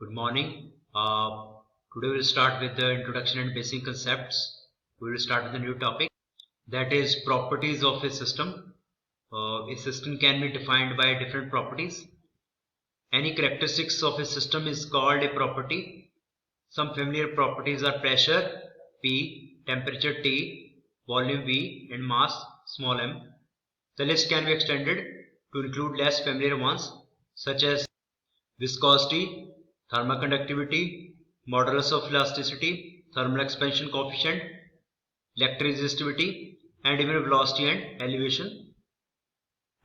Good morning. Today we'll start with the introduction and basic concepts. We will start with a new topic, that is properties of a system. A system can be defined by different properties. Any characteristics of a system is called a property. Some familiar properties are pressure P, temperature T, volume V, and mass small m. The list can be extended to include less familiar ones such as viscosity, thermal conductivity, modulus of elasticity, thermal expansion coefficient, electric resistivity, and even velocity and elevation.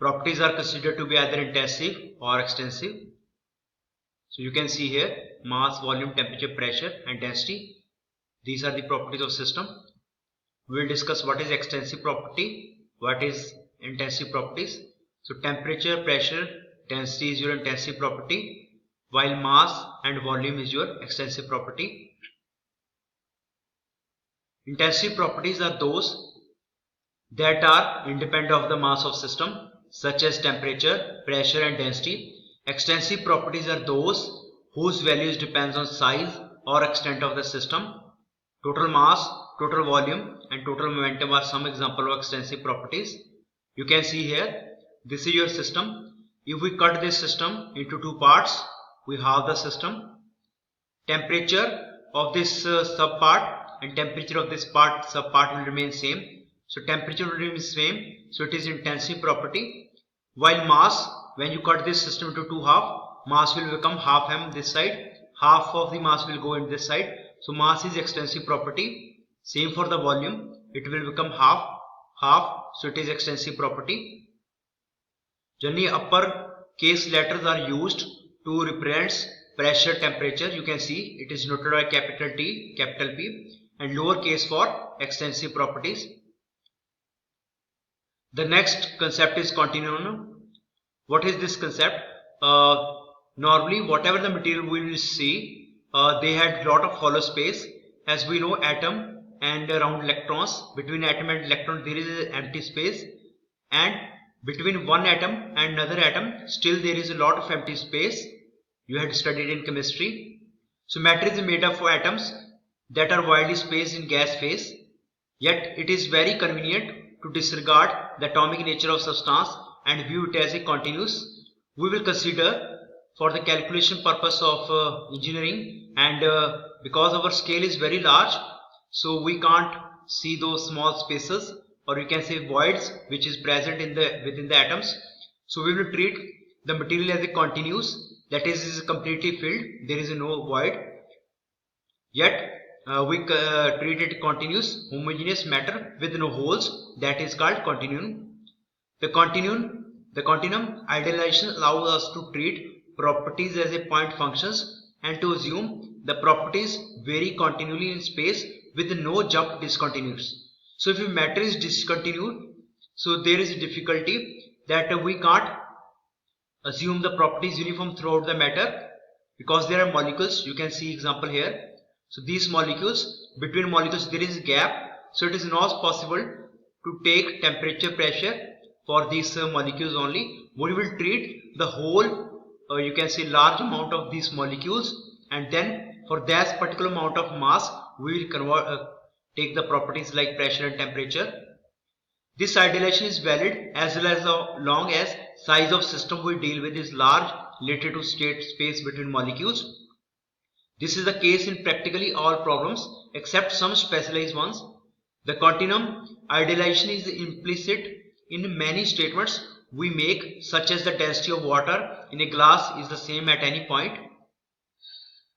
Properties are considered to be either intensive or extensive. So you can see here mass, volume, temperature, pressure, and density. These are the properties of system. We will discuss what is extensive property, what is intensive properties. So temperature, pressure, density is your intensive property, while mass and volume is your extensive property. Intensive properties are those that are independent of the mass of system, such as temperature, pressure, and density. Extensive properties are those whose values depends on size or extent of the system. Total mass, total volume, and total momentum are some example of extensive properties. You can see here, this is your system. If we cut this system into two parts, we have the system. Temperature of this subpart and temperature of this subpart will remain same. So temperature will remain same. So it is intensive property. While mass, when you cut this system into two half, mass will become half m this side. Half of the mass will go in this side. So mass is extensive property. Same for the volume. It will become half. So it is extensive property. Generally upper case letters are used to represent pressure, temperature. You can see it is noted by capital T, capital P, and lower case for extensive properties. The next concept is continuum. What is this concept? Normally whatever the material we will see, they had lot of hollow space. As we know, atom and around electrons, between atom and electron there is an empty space, and between one atom and another atom still there is a lot of empty space. You had studied in chemistry. So matter is made up of atoms that are widely spaced in gas phase, yet it is very convenient to disregard the atomic nature of substance and view it as a continuous. We will consider for the calculation purpose of engineering, and because our scale is very large, so we can't see those small spaces, or you can say voids, which is present in within the atoms. So we will treat the material as a continuous, that is completely filled, there is no void, yet we treat it continuous homogeneous matter with no holes, that is called continuum. The continuum idealization allows us to treat properties as a point functions and to assume the properties vary continually in space with no jump discontinuous. So if a matter is discontinued, so there is a difficulty that we can't assume the properties uniform throughout the matter, because there are molecules. You can see example here. So these molecules, between molecules there is a gap, so it is not possible to take temperature, pressure for these molecules only. We will treat the whole, you can say large amount of these molecules, and then for that particular amount of mass we will take the properties like pressure and temperature. This idealization is valid as long as size of system we deal with is large related to state space between molecules. This is the case in practically all problems except some specialized ones. The continuum idealization is implicit in many statements we make, such as the density of water in a glass is the same at any point.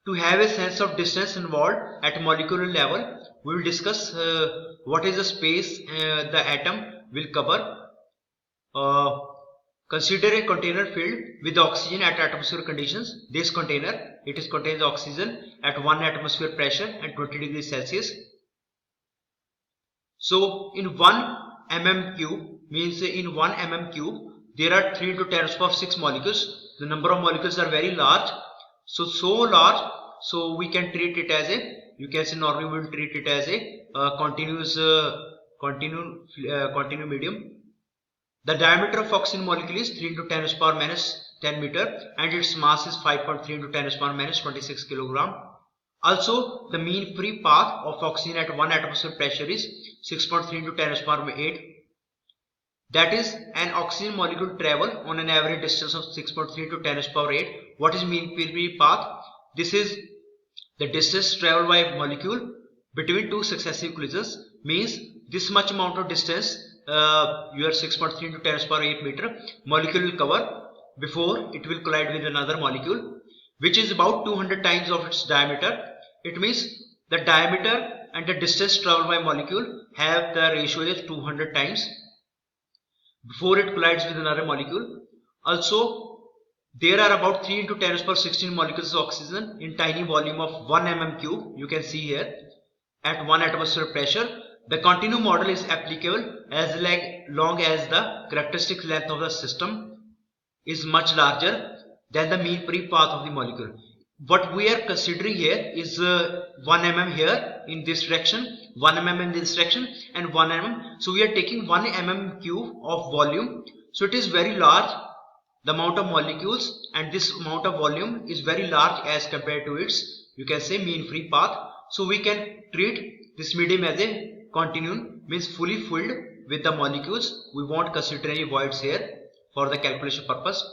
To have a sense of distance involved at molecular level, we will discuss what is the space the atom will cover. Consider a container filled with oxygen at atmospheric conditions. This container, it contains oxygen at 1 atmosphere pressure and 20 degrees Celsius. So in 1 mm cube, means in 1 mm cube there are 3 to 10⁶ molecules. The number of molecules are very large. So large, so we can treat it as a, you can say normally we will treat it as a continuum medium. The diameter of oxygen molecule is 3 × 10⁻⁻³ 10 meter and its mass is 5.3 into 10 raised to power minus 26 kilogram. Also, the mean free path of oxygen at 1 atmosphere pressure is 6.3 into 10 raised to power 8. That is, an oxygen molecule travel on an average distance of 6.3 to 10 raised to power 8. What is mean free path? This is the distance traveled by a molecule between two successive collisions. Means this much amount of distance, your 6.3 into 10 raised to power 8 meter molecule will cover before it will collide with another molecule, which is about 200 times of its diameter. It means the diameter and the distance traveled by molecule have the ratio is 200 times before it collides with another molecule. Also, there are about 3 into 10 raised to power 16 molecules of oxygen in tiny volume of 1 mm cube. You can see here at 1 atmosphere pressure. The continuum model is applicable as long as the characteristic length of the system is much larger than the mean free path of the molecule. What we are considering here is 1 mm here in this direction, 1 mm in this direction and 1 mm. So we are taking 1 mm cube of volume. So it is very large, the amount of molecules, and this amount of volume is very large as compared to its, you can say, mean free path. So we can treat this medium as a continuum, means fully filled with the molecules. We won't consider any voids here for the calculation purpose.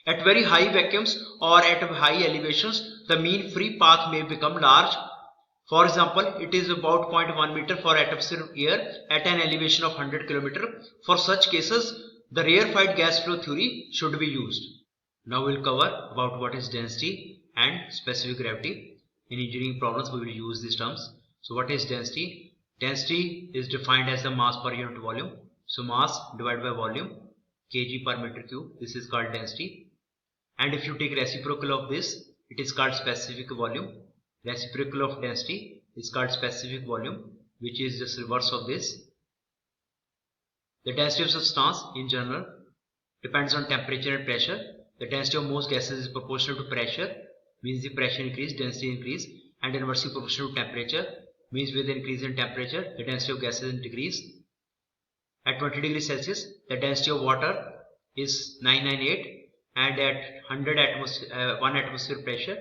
At very high vacuums or at high elevations, the mean free path may become large. For example, it is about 0.1 meter for atmosphere air at an elevation of 100 km. For such cases, the rarefied gas flow theory should be used. Now we will cover about what is density and specific gravity. In engineering problems, we will use these terms. So what is density? Density is defined as the mass per unit volume. So mass divided by volume, kg per meter cube. This is called density. And if you take reciprocal of this, it is called specific volume. Reciprocal of density is called specific volume, which is just reverse of this. The density of substance in general depends on temperature and pressure. The density of most gases is proportional to pressure, means the pressure increase, density increase, and inversely proportional to temperature, means with the increase in temperature, the density of gases decrease. At 20 degrees Celsius, the density of water is 998, and at 1 atmosphere pressure,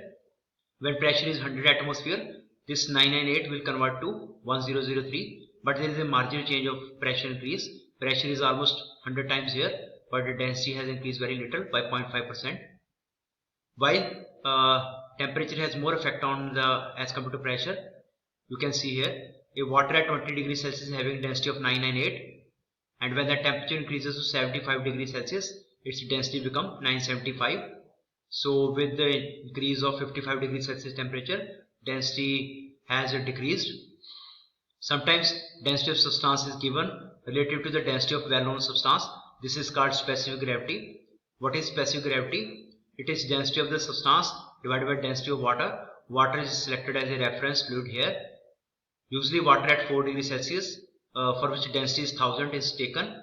when pressure is 100 atmosphere, this 998 will convert to 1003, but there is a marginal change of pressure increase. Pressure is almost 100 times here, but the density has increased very little by 0.5%. While temperature has more effect on the as compared to pressure. You can see here a water at 20 degrees Celsius having density of 998, and when the temperature increases to 75 degrees Celsius, its density becomes 975. So with the increase of 55 degrees Celsius temperature, density has decreased. Sometimes density of substance is given relative to the density of well-known substance. This is called specific gravity. What is specific gravity? It is density of the substance divided by density of water. Water is selected as a reference fluid here. Usually water at 4 degrees Celsius, for which density is 1000, is taken.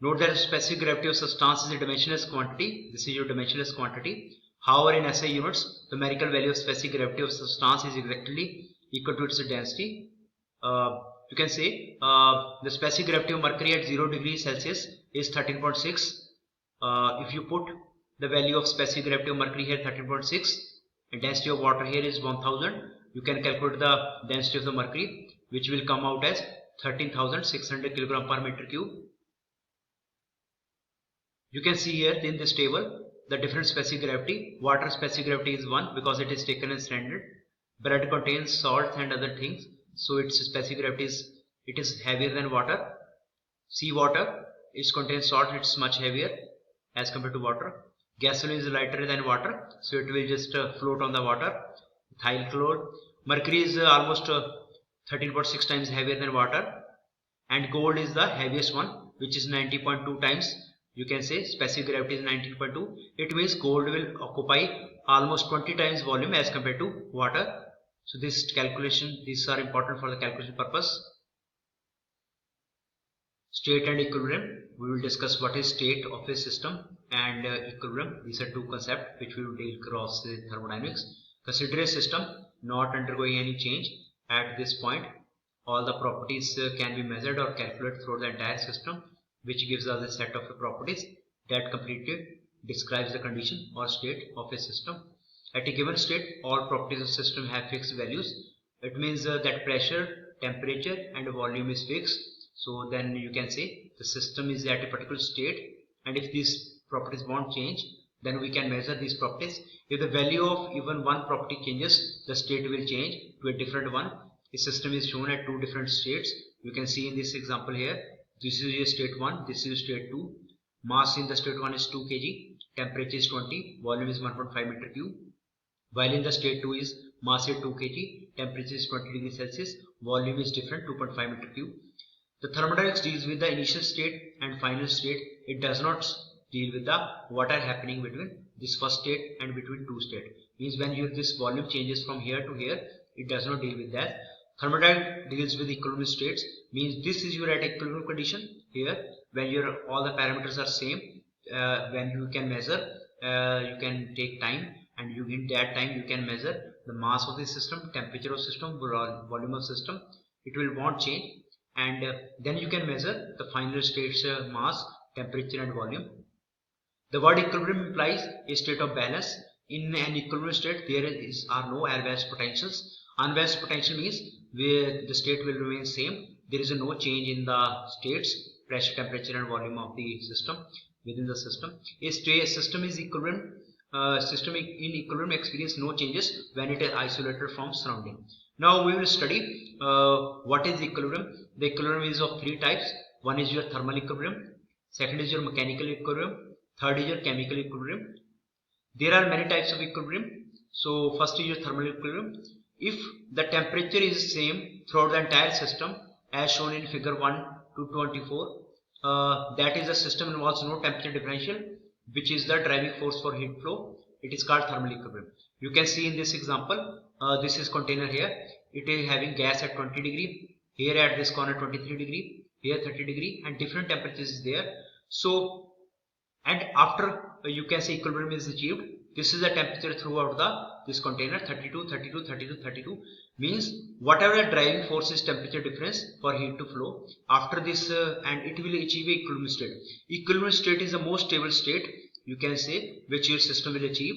Note that specific gravity of substance is a dimensionless quantity. This is your dimensionless quantity. However, in SI units, the numerical value of specific gravity of substance is exactly equal to its density. You can say the specific gravity of mercury at 0 degrees Celsius is 13.6. If you put the value of specific gravity of mercury here 13.6 and density of water here is 1000, you can calculate the density of the mercury, which will come out as 13,600 kg per meter cube. You can see here in this table the different specific gravity. Water specific gravity is 1 because it is taken as standard. Bread contains salts and other things, so its specific gravity is heavier than water. Seawater, it contains salt, it's much heavier as compared to water. Gasoline is lighter than water, so it will just float on the water. Ethyl chloride. Mercury is almost 13.6 times heavier than water, and gold is the heaviest one, which is 90.2 times. You can say specific gravity is 19.2. It means gold will occupy almost 20 times volume as compared to water. So this calculation, these are important for the calculation purpose. State and equilibrium. We will discuss what is state of a system and equilibrium. These are two concepts which we will deal across the thermodynamics. Consider a system not undergoing any change at this point. All the properties can be measured or calculated throughout the entire system, which gives us a set of properties. that completely describes the condition or state of a system. At a given state, all properties of system have fixed values. It means that pressure, temperature and volume is fixed. So then you can say the system is at a particular state, and if these properties won't change, then we can measure these properties. If the value of even one property changes, the state will change to a different one. A system is shown at two different states. You can see in this example here, this is your state 1, this is state 2. Mass in the state 1 is 2 kg, temperature is 20, volume is 1.5 meter cube. While in the state 2 is mass is 2 kg, temperature is 20 degrees Celsius, volume is different 2.5 meter cube. The thermodynamics deals with the initial state and final state. It does not deal with the what are happening between this first state and between two state. Means when this volume changes from here to here, it does not deal with that. Thermodynamics deals with equilibrium states. Means this is your at equilibrium condition here when your all the parameters are same. When you can measure, you can take time, and you in that time you can measure the mass of the system, temperature of system, volume of system. It will won't change, and then you can measure the final states mass, temperature and volume. The word equilibrium implies a state of balance. In an equilibrium state, there are no unbalanced potentials. Unbalanced potential means where the state will remain same. There is no change in the states, pressure, temperature and volume of the system within the system. A system is equilibrium. System in equilibrium experience no changes when it is isolated from surrounding. Now we will study what is equilibrium. The equilibrium is of three types. One is your thermal equilibrium, second is your mechanical equilibrium, third is your chemical equilibrium. There are many types of equilibrium. So first is your thermal equilibrium. If the temperature is same throughout the entire system as shown in figure 1 to 24, that is the system involves no temperature differential, which is the driving force for heat flow. It is called thermal equilibrium. You can see in this example, this is container here. It is having gas at 20 degree, here at this corner 23 degree, here 30 degree, and different temperatures is there. So, and after you can say equilibrium is achieved, this is the temperature throughout this container 32, 32, 32, 32. Means whatever the driving force is temperature difference for heat to flow. After this, and it will achieve equilibrium state. Equilibrium state is the most stable state, you can say, which your system will achieve.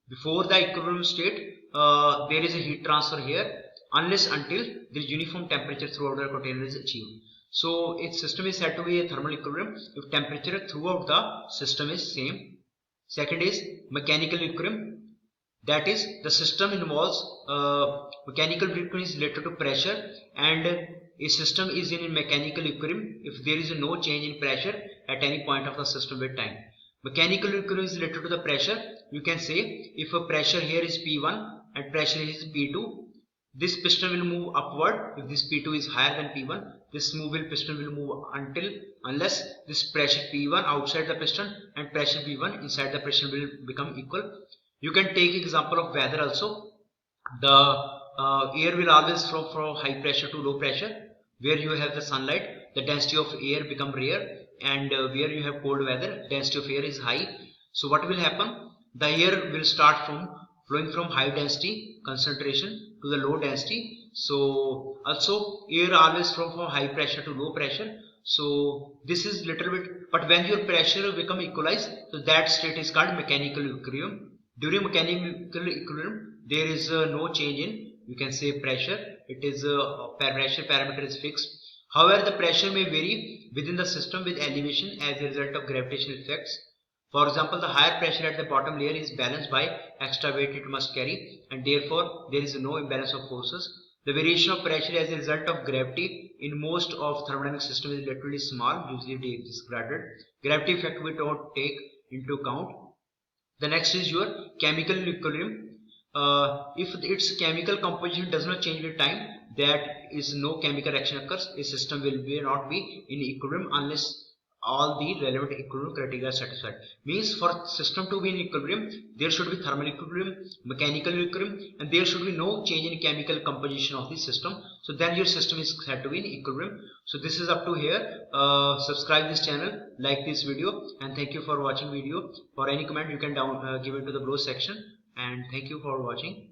Before the equilibrium state, there is a heat transfer here, unless until the uniform temperature throughout the container is achieved. So its system is said to be a thermal equilibrium if temperature throughout the system is same. Second is mechanical equilibrium. That is, the system involves mechanical equilibrium is related to pressure, and a system is in mechanical equilibrium if there is no change in pressure at any point of the system with time. Mechanical equilibrium is related to the pressure. You can say if a pressure here is P1 and pressure is P2, this piston will move upward. If this P2 is higher than P1, this piston will move unless this pressure P1 outside the piston and pressure P1 inside the piston will become equal. You can take example of weather also. The air will always flow from high pressure to low pressure. Where you have the sunlight, the density of air become rare, and where you have cold weather, density of air is high. So what will happen? The air will start from flowing from high density concentration to the low density. So also air always flow from high pressure to low pressure. So this is little bit, but when your pressure become equalized, so that state is called mechanical equilibrium. During mechanical equilibrium, there is no change in, you can say, pressure. It is pressure parameter is fixed. However, the pressure may vary within the system with elevation as a result of gravitational effects. For example, the higher pressure at the bottom layer is balanced by extra weight it must carry, and therefore there is no imbalance of forces. The variation of pressure as a result of gravity in most of thermodynamic systems is relatively small, usually disregarded. Gravity effect we don't take into account. The next is your chemical equilibrium. If its chemical composition does not change with time, that is no chemical reaction occurs. A system will not be in equilibrium unless all the relevant equilibrium criteria are satisfied. Means for system to be in equilibrium, there should be thermal equilibrium, mechanical equilibrium, and there should be no change in chemical composition of the system. So then your system is said to be in equilibrium. So this is up to here. Subscribe this channel, like this video, and thank you for watching video. For any comment, you can give it to the below section. And thank you for watching.